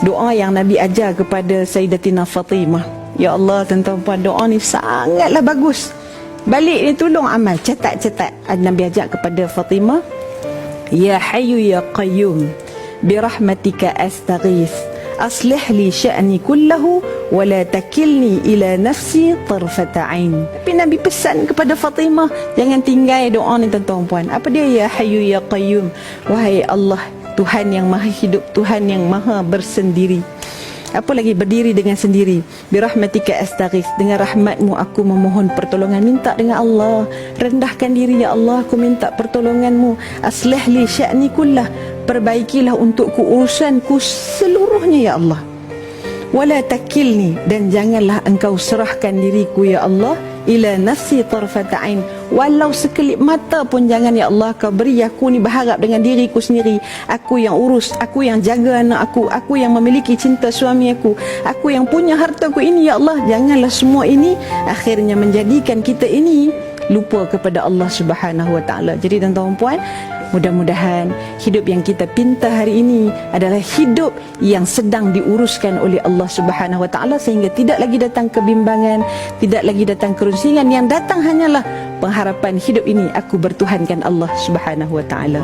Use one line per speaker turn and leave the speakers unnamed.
Doa yang Nabi ajar kepada Sayyidatina Fatimah. Ya Allah, tuan-tuan puan, doa ni sangatlah bagus. Balik ni tolong amal, catat-catat. Nabi ajak kepada Fatimah, Ya Hayyu Ya Qayyum, birahmatika astaghith, aslih li sya'ni kullahu, wa la takilni ila nafsi tarfata ain. Tapi Nabi pesan kepada Fatimah, jangan tinggal doa ni tuan-tuan puan. Apa dia? Ya Hayyu Ya Qayyum, wahai Allah, Tuhan yang maha hidup, Tuhan yang maha bersendiri. Apa lagi? Berdiri dengan sendiri. Birahmatika astaghith, dengan rahmatmu aku memohon pertolongan. Minta dengan Allah, rendahkan diri, ya Allah, aku minta pertolonganmu. Aslih li sya'ni kullah, perbaikilah untukku urusanku seluruhnya, ya Allah. Wala takilni, dan janganlah engkau serahkan diriku, ya Allah, ila nafsi tarfata ain, walau sekelip mata pun jangan, ya Allah, kau beri aku ni berharap dengan diriku sendiri. Aku yang urus, aku yang jaga anak aku yang memiliki cinta suami aku yang punya hartaku ini, ya Allah. Janganlah semua ini akhirnya menjadikan kita ini lupa kepada Allah Subhanahu Wa Taala. Jadi tuan-tuan puan, mudah-mudahan hidup yang kita pinta hari ini adalah hidup yang sedang diuruskan oleh Allah Subhanahu Wa Taala, sehingga tidak lagi datang kebimbangan, tidak lagi datang kerusingan. Yang datang hanyalah pengharapan hidup ini aku bertuhankan Allah Subhanahu Wa Taala.